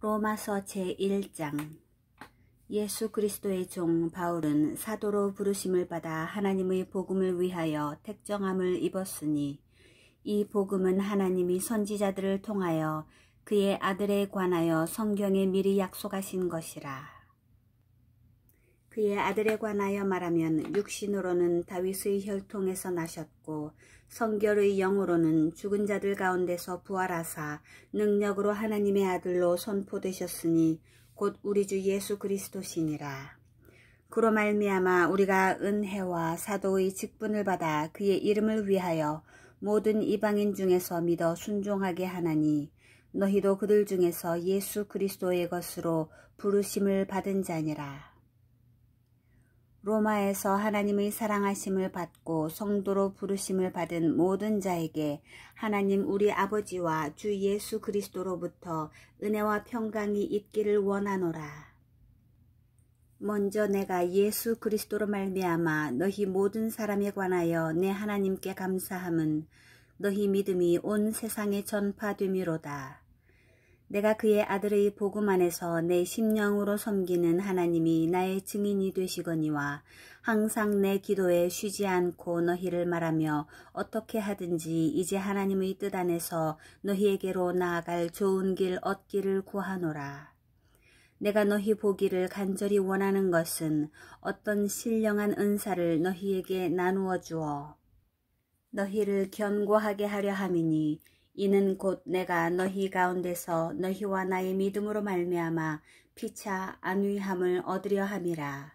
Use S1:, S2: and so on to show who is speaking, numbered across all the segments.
S1: 로마서 제1장. 예수 그리스도의 종 바울은 사도로 부르심을 받아 하나님의 복음을 위하여 택정함을 입었으니 이 복음은 하나님이 선지자들을 통하여 그의 아들에 관하여 성경에 미리 약속하신 것이라. 그의 아들에 관하여 말하면 육신으로는 다윗의 혈통에서 나셨고 성결의 영으로는 죽은 자들 가운데서 부활하사 능력으로 하나님의 아들로 선포되셨으니 곧 우리 주 예수 그리스도시니라. 그로 말미암아 우리가 은혜와 사도의 직분을 받아 그의 이름을 위하여 모든 이방인 중에서 믿어 순종하게 하나니 너희도 그들 중에서 예수 그리스도의 것으로 부르심을 받은 자니라. 로마에서 하나님의 사랑하심을 받고 성도로 부르심을 받은 모든 자에게 하나님 우리 아버지와 주 예수 그리스도로부터 은혜와 평강이 있기를 원하노라. 먼저 내가 예수 그리스도로 말미암아 너희 모든 사람에 관하여 내 하나님께 감사함은 너희 믿음이 온 세상에 전파됨이로다. 내가 그의 아들의 복음 안에서 내 심령으로 섬기는 하나님이 나의 증인이 되시거니와 항상 내 기도에 쉬지 않고 너희를 말하며 어떻게 하든지 이제 하나님의 뜻 안에서 너희에게로 나아갈 좋은 길 얻기를 구하노라. 내가 너희 보기를 간절히 원하는 것은 어떤 신령한 은사를 너희에게 나누어 주어 너희를 견고하게 하려 함이니 이는 곧 내가 너희 가운데서 너희와 나의 믿음으로 말미암아 피차 안위함을 얻으려 함이라.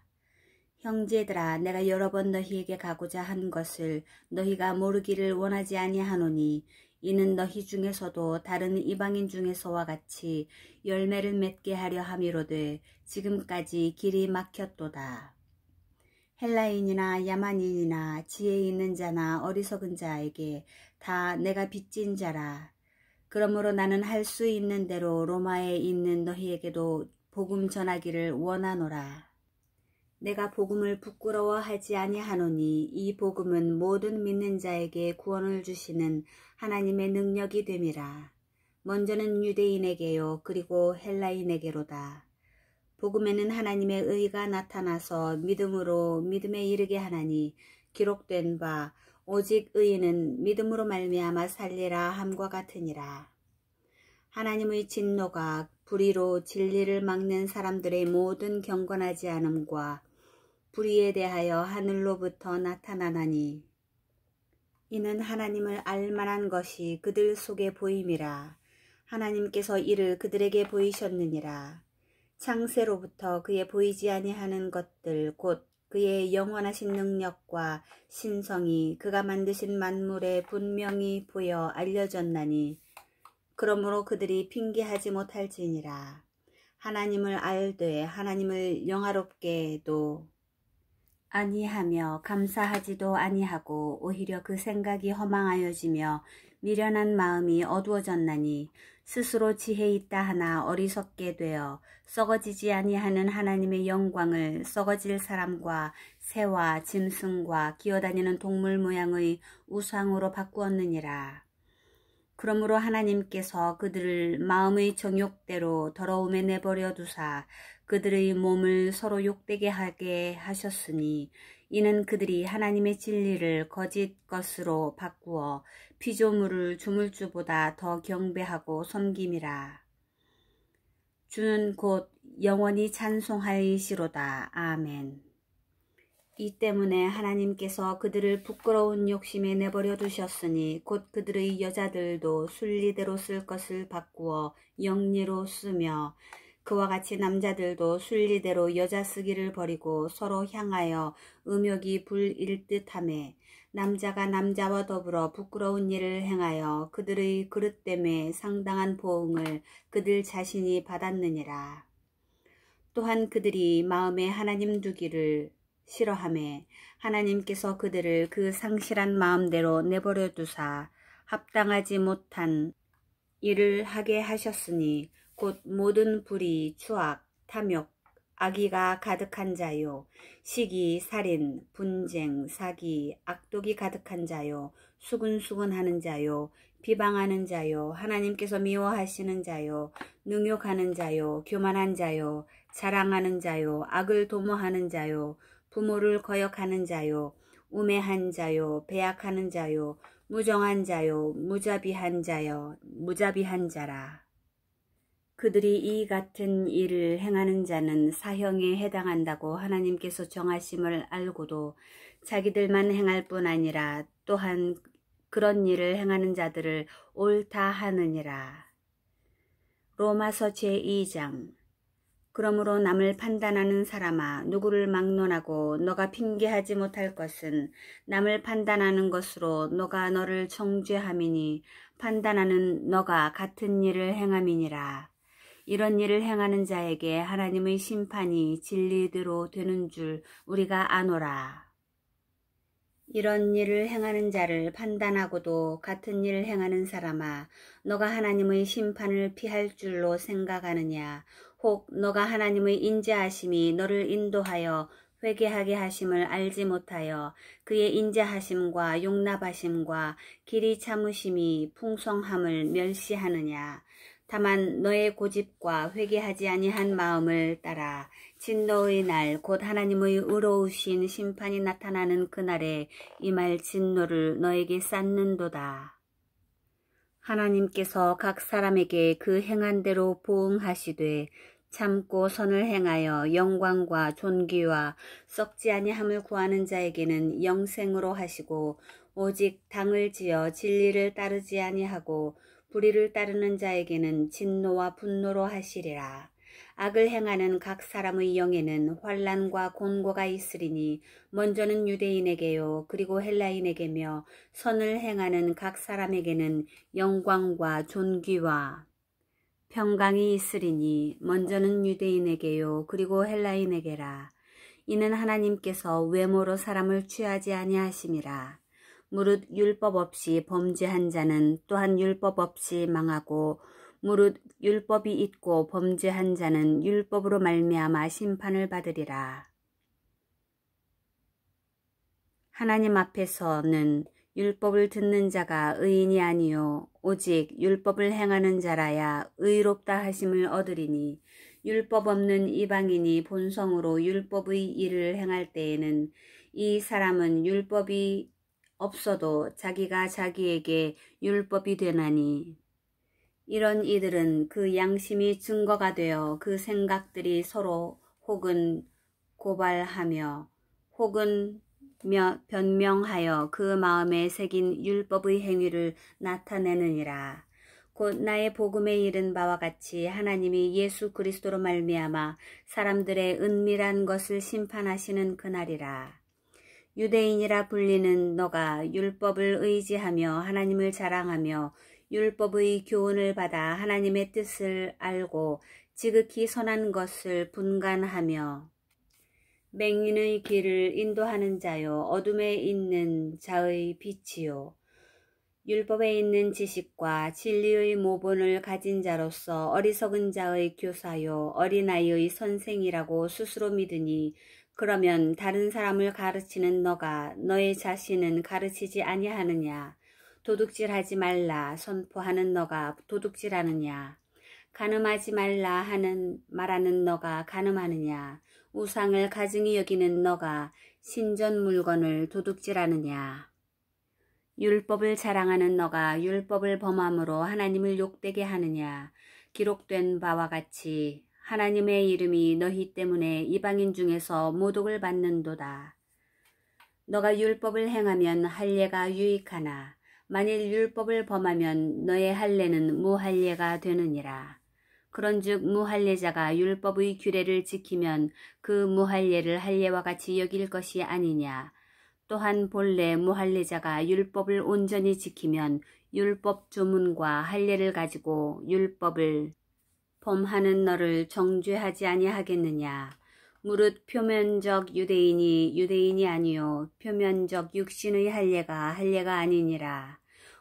S1: 형제들아, 내가 여러 번 너희에게 가고자 한 것을 너희가 모르기를 원하지 아니하노니 이는 너희 중에서도 다른 이방인 중에서와 같이 열매를 맺게 하려 함이로되 지금까지 길이 막혔도다. 헬라인이나 야만인이나 지혜 있는 자나 어리석은 자에게 다 내가 빚진 자라. 그러므로 나는 할 수 있는 대로 로마에 있는 너희에게도 복음 전하기를 원하노라. 내가 복음을 부끄러워하지 아니하노니 이 복음은 모든 믿는 자에게 구원을 주시는 하나님의 능력이 됨이라. 먼저는 유대인에게요 그리고 헬라인에게로다. 복음에는 하나님의 의가 나타나서 믿음으로 믿음에 이르게 하나니 기록된 바 오직 의인은 믿음으로 말미암아 살리라 함과 같으니라. 하나님의 진노가 불의로 진리를 막는 사람들의 모든 경건하지 않음과 불의에 대하여 하늘로부터 나타나나니 이는 하나님을 알만한 것이 그들 속에 보임이라. 하나님께서 이를 그들에게 보이셨느니라. 창세로부터 그의 보이지 아니하는 것들 곧 그의 영원하신 능력과 신성이 그가 만드신 만물에 분명히 보여 알려졌나니 그러므로 그들이 핑계하지 못할지니라. 하나님을 알되 하나님을 영화롭게도 아니하며 감사하지도 아니하고 오히려 그 생각이 허망하여지며 미련한 마음이 어두워졌나니 스스로 지혜 있다 하나 어리석게 되어 썩어지지 아니하는 하나님의 영광을 썩어질 사람과 새와 짐승과 기어다니는 동물 모양의 우상으로 바꾸었느니라. 그러므로 하나님께서 그들을 마음의 정욕대로 더러움에 내버려 두사 그들의 몸을 서로 욕되게 하게 하셨으니 이는 그들이 하나님의 진리를 거짓 것으로 바꾸어 피조물을 주물주보다 더 경배하고 섬김이라. 주는 곧 영원히 찬송하이시로다. 아멘. 이 때문에 하나님께서 그들을 부끄러운 욕심에 내버려 두셨으니 곧 그들의 여자들도 순리대로 쓸 것을 바꾸어 영리로 쓰며 그와 같이 남자들도 순리대로 여자 쓰기를 버리고 서로 향하여 음욕이 불일 듯하며 남자가 남자와 더불어 부끄러운 일을 행하여 그들의 그릇됨에 상당한 보응을 그들 자신이 받았느니라. 또한 그들이 마음에 하나님 두기를 싫어하며 하나님께서 그들을 그 상실한 마음대로 내버려 두사 합당하지 못한 일을 하게 하셨으니 곧 모든 불의, 추악, 탐욕, 악의가 가득한 자요 시기, 살인, 분쟁, 사기, 악독이 가득한 자요 수근수근하는 자요 비방하는 자요, 하나님께서 미워하시는 자요, 능욕하는 자요, 교만한 자요, 자랑하는 자요, 악을 도모하는 자요, 부모를 거역하는 자요, 우매한 자요, 배약하는 자요, 무정한 자요, 무자비한 자라. 그들이 이 같은 일을 행하는 자는 사형에 해당한다고 하나님께서 정하심을 알고도 자기들만 행할 뿐 아니라 또한 그런 일을 행하는 자들을 옳다 하느니라. 로마서 제2장. 그러므로 남을 판단하는 사람아, 누구를 막론하고 너가 핑계하지 못할 것은 남을 판단하는 것으로 너가 너를 정죄함이니 판단하는 너가 같은 일을 행함이니라. 이런 일을 행하는 자에게 하나님의 심판이 진리대로 되는 줄 우리가 아노라. 이런 일을 행하는 자를 판단하고도 같은 일을 행하는 사람아, 너가 하나님의 심판을 피할 줄로 생각하느냐? 혹 너가 하나님의 인자하심이 너를 인도하여 회개하게 하심을 알지 못하여 그의 인자하심과 용납하심과 길이 참으심이 풍성함을 멸시하느냐? 다만 너의 고집과 회개하지 아니한 마음을 따라 진노의 날 곧 하나님의 의로우신 심판이 나타나는 그날에 임할 진노를 너에게 쌓는도다. 하나님께서 각 사람에게 그 행한 대로 보응하시되 참고 선을 행하여 영광과 존귀와 썩지 아니함을 구하는 자에게는 영생으로 하시고 오직 당을 지어 진리를 따르지 아니하고 불의를 따르는 자에게는 진노와 분노로 하시리라. 악을 행하는 각 사람의 영에는 환난과 곤고가 있으리니 먼저는 유대인에게요 그리고 헬라인에게며 선을 행하는 각 사람에게는 영광과 존귀와 평강이 있으리니 먼저는 유대인에게요 그리고 헬라인에게라. 이는 하나님께서 외모로 사람을 취하지 아니하심이라. 무릇 율법 없이 범죄한 자는 또한 율법 없이 망하고 무릇 율법이 있고 범죄한 자는 율법으로 말미암아 심판을 받으리라. 하나님 앞에서는 율법을 듣는 자가 의인이 아니요 오직 율법을 행하는 자라야 의롭다 하심을 얻으리니 율법 없는 이방인이 본성으로 율법의 일을 행할 때에는 이 사람은 율법이 없어도 자기가 자기에게 율법이 되나니 이런 이들은 그 양심이 증거가 되어 그 생각들이 서로 혹은 고발하며 혹은 변명하여 그 마음에 새긴 율법의 행위를 나타내느니라. 곧 나의 복음에 이른 바와 같이 하나님이 예수 그리스도로 말미암아 사람들의 은밀한 것을 심판하시는 그날이라. 유대인이라 불리는 너가 율법을 의지하며 하나님을 자랑하며 율법의 교훈을 받아 하나님의 뜻을 알고 지극히 선한 것을 분간하며 맹인의 길을 인도하는 자요 어둠에 있는 자의 빛이요 율법에 있는 지식과 진리의 모본을 가진 자로서 어리석은 자의 교사요 어린아이의 선생이라고 스스로 믿으니 그러면 다른 사람을 가르치는 너가 너의 자신은 가르치지 아니하느냐? 도둑질하지 말라 선포하는 너가 도둑질하느냐? 간음하지 말라 말하는 너가 간음하느냐? 우상을 가증히 여기는 너가 신전 물건을 도둑질하느냐? 율법을 자랑하는 너가 율법을 범함으로 하나님을 욕되게 하느냐? 기록된 바와 같이 하나님의 이름이 너희 때문에 이방인 중에서 모독을 받는도다. 너가 율법을 행하면 할례가 유익하나 만일 율법을 범하면 너의 할례는 무할례가 되느니라. 그런즉 무할례자가 율법의 규례를 지키면 그 무할례를 할례와 같이 여길 것이 아니냐. 또한 본래 무할례자가 율법을 온전히 지키면 율법 조문과 할례를 가지고 율법을 범하는 너를 정죄하지 아니하겠느냐. 무릇 표면적 유대인이 유대인이 아니요 표면적 육신의 할례가 할례가 아니니라.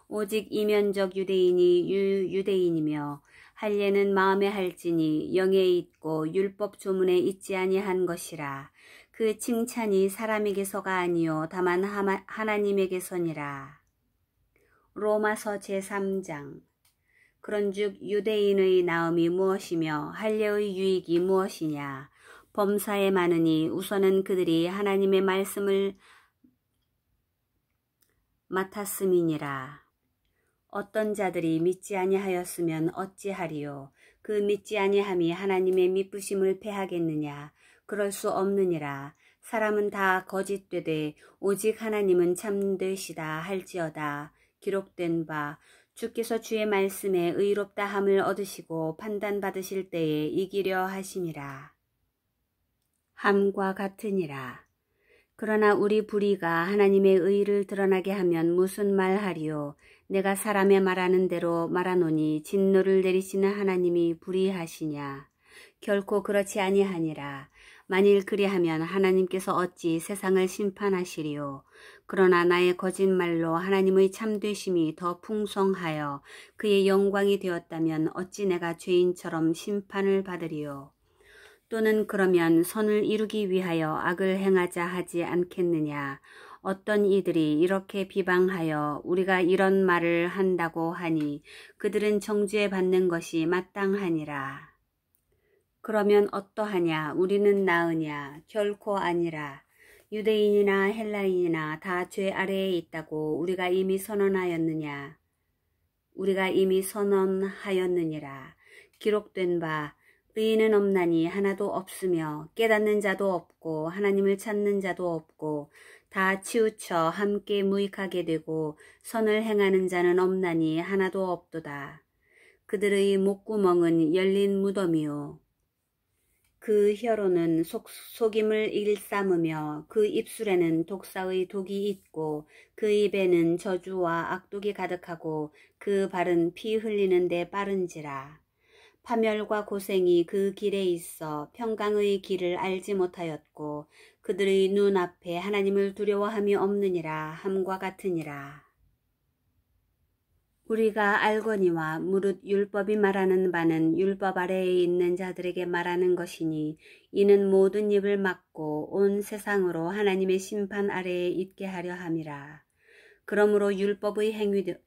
S1: 오직 이면적 유대인이 유대인이며 할례는 마음에 할지니 영에 있고 율법 조문에 있지 아니한 것이라. 그 칭찬이 사람에게서가 아니요 다만 하나님에게서니라. 로마서 제3장. 그런즉 유대인의 나음이 무엇이며 할례의 유익이 무엇이냐. 범사에 많으니 우선은 그들이 하나님의 말씀을 맡았음이니라. 어떤 자들이 믿지 아니하였으면 어찌하리요. 그 믿지 아니함이 하나님의 미쁘심을 패하겠느냐. 그럴 수 없느니라. 사람은 다 거짓되되 오직 하나님은 참되시다 할지어다. 기록된 바 주께서 주의 말씀에 의롭다 함을 얻으시고 판단받으실 때에 이기려 하심이라. 함과 같으니라. 그러나 우리 불의가 하나님의 의를 드러나게 하면 무슨 말하리요. 내가 사람의 말하는 대로 말하노니 진노를 내리시는 하나님이 불의하시냐. 결코 그렇지 아니하니라. 만일 그리하면 하나님께서 어찌 세상을 심판하시리요. 그러나 나의 거짓말로 하나님의 참되심이 더 풍성하여 그의 영광이 되었다면 어찌 내가 죄인처럼 심판을 받으리요. 또는 그러면 선을 이루기 위하여 악을 행하자 하지 않겠느냐. 어떤 이들이 이렇게 비방하여 우리가 이런 말을 한다고 하니 그들은 정죄 받는 것이 마땅하니라. 그러면 어떠하냐. 우리는 나으냐. 결코 아니라. 유대인이나 헬라인이나 다 죄 아래에 있다고 우리가 이미 선언하였느냐. 우리가 이미 선언하였느니라. 기록된 바 의인은 없나니 하나도 없으며 깨닫는 자도 없고 하나님을 찾는 자도 없고 다 치우쳐 함께 무익하게 되고 선을 행하는 자는 없나니 하나도 없도다. 그들의 목구멍은 열린 무덤이요. 그 혀로는 속임을 일삼으며 그 입술에는 독사의 독이 있고 그 입에는 저주와 악독이 가득하고 그 발은 피 흘리는 데 빠른지라. 파멸과 고생이 그 길에 있어 평강의 길을 알지 못하였고 그들의 눈앞에 하나님을 두려워함이 없느니라 함과 같으니라. 우리가 알거니와 무릇 율법이 말하는 바는 율법 아래에 있는 자들에게 말하는 것이니 이는 모든 입을 막고 온 세상으로 하나님의 심판 아래에 있게 하려 함이라. 그러므로 율법의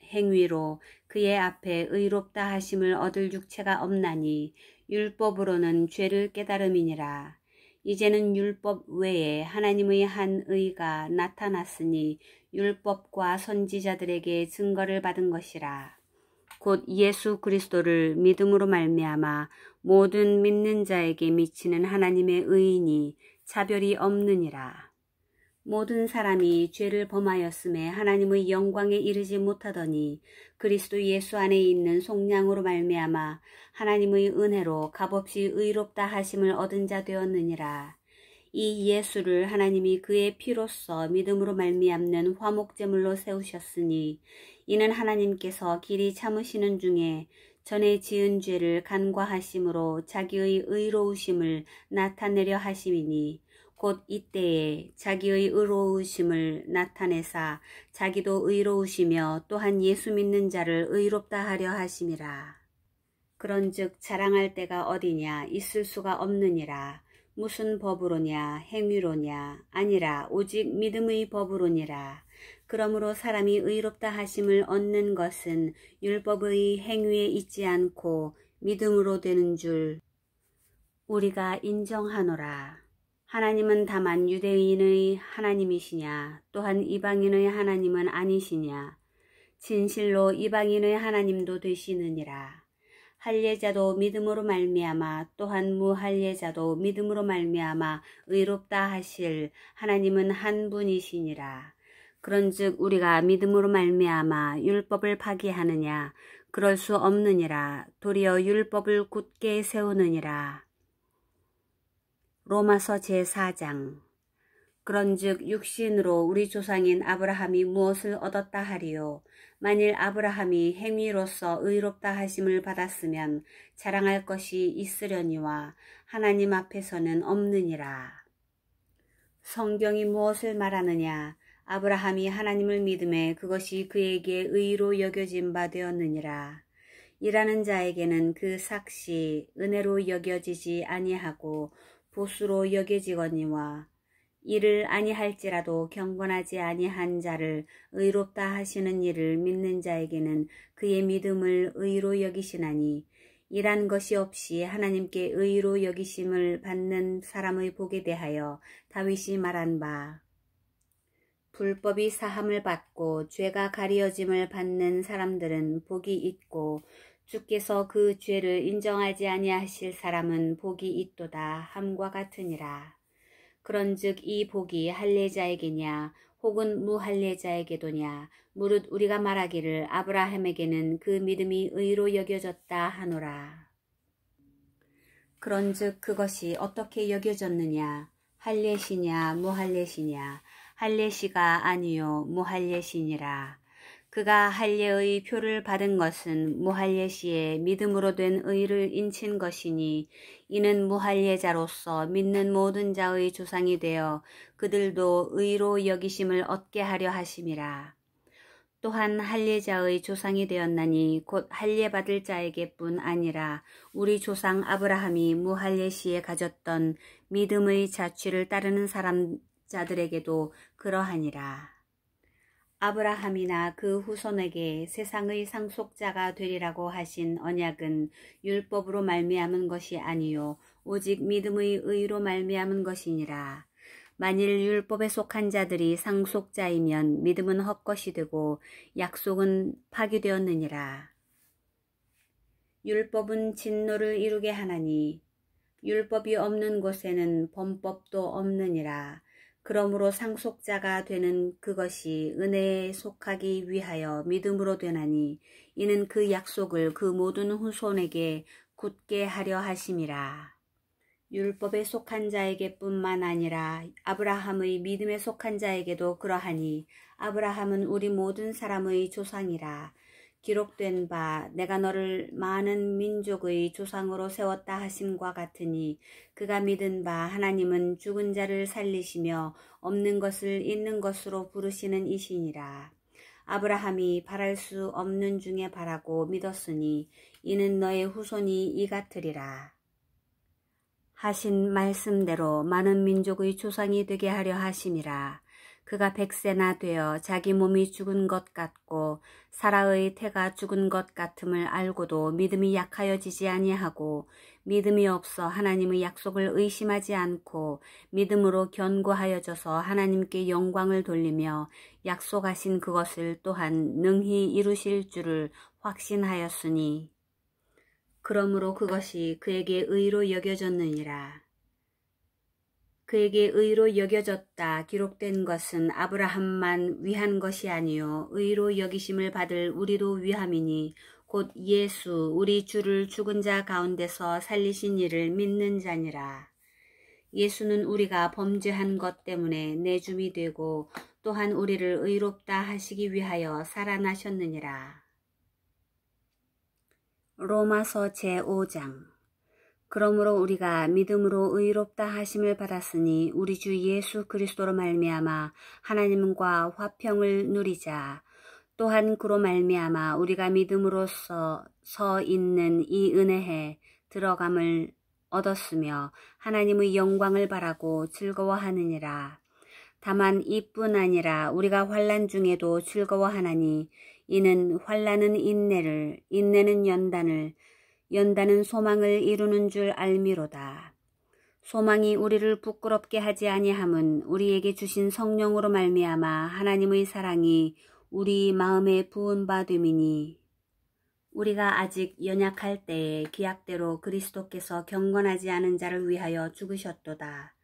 S1: 행위로 그의 앞에 의롭다 하심을 얻을 육체가 없나니 율법으로는 죄를 깨달음이니라. 이제는 율법 외에 하나님의 한 의가 나타났으니 율법과 선지자들에게 증거를 받은 것이라. 곧 예수 그리스도를 믿음으로 말미암아 모든 믿는 자에게 미치는 하나님의 의인이 차별이 없느니라. 모든 사람이 죄를 범하였음에 하나님의 영광에 이르지 못하더니 그리스도 예수 안에 있는 속량으로 말미암아 하나님의 은혜로 값없이 의롭다 하심을 얻은 자 되었느니라. 이 예수를 하나님이 그의 피로써 믿음으로 말미암는 화목제물로 세우셨으니 이는 하나님께서 길이 참으시는 중에 전에 지은 죄를 간과하심으로 자기의 의로우심을 나타내려 하심이니 곧 이때에 자기의 의로우심을 나타내사 자기도 의로우시며 또한 예수 믿는 자를 의롭다 하려 하심이라. 그런즉 자랑할 때가 어디냐. 있을 수가 없느니라. 무슨 법으로냐. 행위로냐. 아니라 오직 믿음의 법으로니라. 그러므로 사람이 의롭다 하심을 얻는 것은 율법의 행위에 있지 않고 믿음으로 되는 줄 우리가 인정하노라. 하나님은 다만 유대인의 하나님이시냐. 또한 이방인의 하나님은 아니시냐. 진실로 이방인의 하나님도 되시느니라. 할례자도 믿음으로 말미암아 또한 무할례자도 믿음으로 말미암아 의롭다 하실 하나님은 한 분이시니라. 그런즉 우리가 믿음으로 말미암아 율법을 파기하느냐. 그럴 수 없느니라. 도리어 율법을 굳게 세우느니라. 로마서 제4장. 그런즉 육신으로 우리 조상인 아브라함이 무엇을 얻었다 하리요. 만일 아브라함이 행위로서 의롭다 하심을 받았으면 자랑할 것이 있으려니와 하나님 앞에서는 없느니라. 성경이 무엇을 말하느냐. 아브라함이 하나님을 믿음에 그것이 그에게 의로 여겨진 바 되었느니라. 일하는 자에게는 그 삭시 은혜로 여겨지지 아니하고 보수로 여겨지거니와 이를 아니할지라도 경건하지 아니한 자를 의롭다 하시는 이를 믿는 자에게는 그의 믿음을 의로 여기시나니 이란 것이 없이 하나님께 의로 여기심을 받는 사람의 복에 대하여 다윗이 말한 바 불법이 사함을 받고 죄가 가리어짐을 받는 사람들은 복이 있고 주께서 그 죄를 인정하지 아니하실 사람은 복이 있도다 함과 같으니라. 그런즉 이 복이 할례자에게냐 혹은 무할례자에게도냐 무릇 우리가 말하기를 아브라함에게는 그 믿음이 의로 여겨졌다 하노라. 그런즉 그것이 어떻게 여겨졌느냐 할례시냐 무할례시냐 할례시가 아니요 무할례시니라. 그가 할례의 표를 받은 것은 무할례시의 믿음으로 된 의를 인친 것이니 이는 무할례자로서 믿는 모든 자의 조상이 되어 그들도 의로 여기심을 얻게 하려 하심이라. 또한 할례자의 조상이 되었나니 곧 할례 받을 자에게뿐 아니라 우리 조상 아브라함이 무할례시에 가졌던 믿음의 자취를 따르는 자들에게도 그러하니라. 아브라함이나 그 후손에게 세상의 상속자가 되리라고 하신 언약은 율법으로 말미암은 것이 아니요 오직 믿음의 의로 말미암은 것이니라. 만일 율법에 속한 자들이 상속자이면 믿음은 헛것이 되고 약속은 파기되었느니라. 율법은 진노를 이루게 하나니 율법이 없는 곳에는 범법도 없느니라. 그러므로 상속자가 되는 그것이 은혜에 속하기 위하여 믿음으로 되나니 이는 그 약속을 그 모든 후손에게 굳게 하려 하심이라. 율법에 속한 자에게 뿐만 아니라 아브라함의 믿음에 속한 자에게도 그러하니 아브라함은 우리 모든 사람의 조상이라. 기록된 바 내가 너를 많은 민족의 조상으로 세웠다 하심과 같으니 그가 믿은 바 하나님은 죽은 자를 살리시며 없는 것을 있는 것으로 부르시는 이시니라. 아브라함이 바랄 수 없는 중에 바라고 믿었으니 이는 너의 후손이 이 같으리라. 하신 말씀대로 많은 민족의 조상이 되게 하려 하심이라. 그가 100세나 되어 자기 몸이 죽은 것 같고 사라의 태가 죽은 것 같음을 알고도 믿음이 약하여지지 아니하고 믿음이 없어 하나님의 약속을 의심하지 않고 믿음으로 견고하여져서 하나님께 영광을 돌리며 약속하신 그것을 또한 능히 이루실 줄을 확신하였으니 그러므로 그것이 그에게 의로 여겨졌느니라. 그에게 의로 여겨졌다 기록된 것은 아브라함만 위한 것이 아니요 의로 여기심을 받을 우리도 위함이니 곧 예수 우리 주를 죽은 자 가운데서 살리신 이를 믿는 자니라. 예수는 우리가 범죄한 것 때문에 내줌이 되고 또한 우리를 의롭다 하시기 위하여 살아나셨느니라. 로마서 제5장. 그러므로 우리가 믿음으로 의롭다 하심을 받았으니 우리 주 예수 그리스도로 말미암아 하나님과 화평을 누리자. 또한 그로 말미암아 우리가 믿음으로써 서 있는 이 은혜에 들어감을 얻었으며 하나님의 영광을 바라고 즐거워하느니라. 다만 이뿐 아니라 우리가 환난 중에도 즐거워하나니 이는 환난은 인내를, 인내는 연단을, 연단은 소망을 이루는 줄 알미로다. 소망이 우리를 부끄럽게 하지 아니함은 우리에게 주신 성령으로 말미암아 하나님의 사랑이 우리 마음에 부은 바 됨이니 우리가 아직 연약할 때에 기약대로 그리스도께서 경건하지 않은 자를 위하여 죽으셨도다.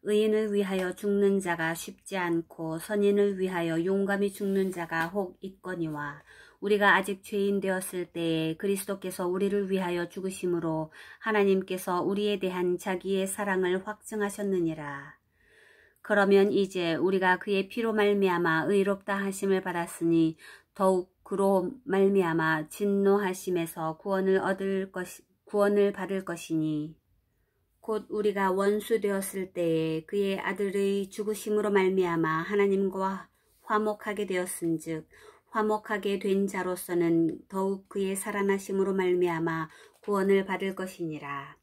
S1: 의인을 위하여 죽는 자가 쉽지 않고 선인을 위하여 용감히 죽는 자가 혹 있거니와 우리가 아직 죄인 되었을 때에 그리스도께서 우리를 위하여 죽으심으로 하나님께서 우리에 대한 자기의 사랑을 확증하셨느니라. 그러면 이제 우리가 그의 피로 말미암아 의롭다 하심을 받았으니 더욱 그로 말미암아 진노하심에서 구원을 받을 것이니 곧 우리가 원수 되었을 때에 그의 아들의 죽으심으로 말미암아 하나님과 화목하게 되었은즉 화목하게 된 자로서는 더욱 그의 살아나심으로 말미암아 구원을 받을 것이니라.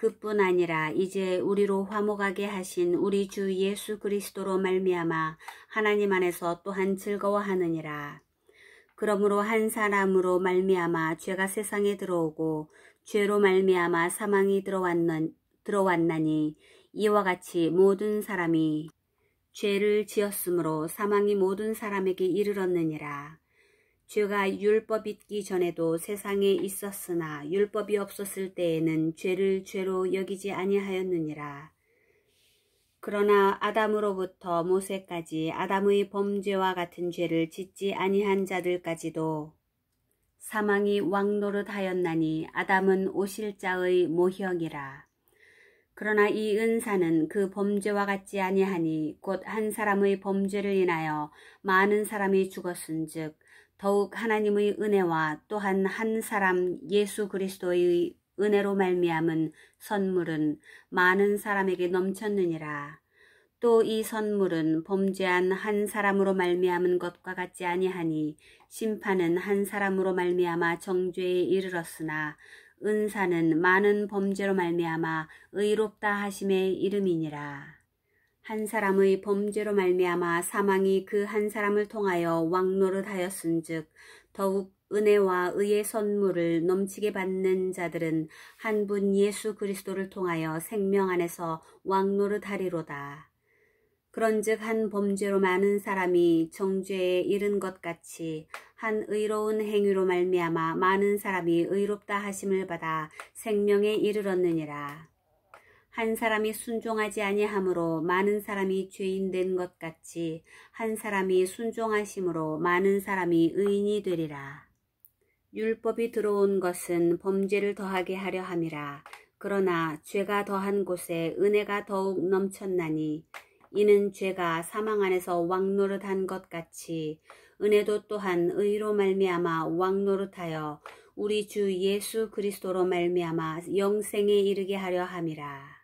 S1: 그뿐 아니라 이제 우리로 화목하게 하신 우리 주 예수 그리스도로 말미암아 하나님 안에서 또한 즐거워하느니라. 그러므로 한 사람으로 말미암아 죄가 세상에 들어오고 죄로 말미암아 사망이 들어왔나니 이와 같이 모든 사람이 죄를 지었으므로 사망이 모든 사람에게 이르렀느니라. 죄가 율법 있기 전에도 세상에 있었으나 율법이 없었을 때에는 죄를 죄로 여기지 아니하였느니라. 그러나 아담으로부터 모세까지 아담의 범죄와 같은 죄를 짓지 아니한 자들까지도 사망이 왕노릇하였나니 아담은 오실 자의 모형이라. 그러나 이 은사는 그 범죄와 같지 아니하니 곧 한 사람의 범죄를 인하여 많은 사람이 죽었은즉 더욱 하나님의 은혜와 또한 한 사람 예수 그리스도의 은혜로 말미암은 선물은 많은 사람에게 넘쳤느니라. 또 이 선물은 범죄한 한 사람으로 말미암은 것과 같지 아니하니 심판은 한 사람으로 말미암아 정죄에 이르렀으나 은사는 많은 범죄로 말미암아 의롭다 하심의 이름이니라. 한 사람의 범죄로 말미암아 사망이 그 한 사람을 통하여 왕노릇하였은즉 더욱 은혜와 의의 선물을 넘치게 받는 자들은 한 분 예수 그리스도를 통하여 생명 안에서 왕노릇하리로다. 그런즉 한 범죄로 많은 사람이 정죄에 이른 것 같이 한 의로운 행위로 말미암아 많은 사람이 의롭다 하심을 받아 생명에 이르렀느니라. 한 사람이 순종하지 아니함으로 많은 사람이 죄인 된 것 같이 한 사람이 순종하심으로 많은 사람이 의인이 되리라. 율법이 들어온 것은 범죄를 더하게 하려 함이라. 그러나 죄가 더한 곳에 은혜가 더욱 넘쳤나니 이는 죄가 사망 안에서 왕노릇한 것 같이 은혜도 또한 의로 말미암아 왕노릇하여 우리 주 예수 그리스도로 말미암아 영생에 이르게 하려 함이라.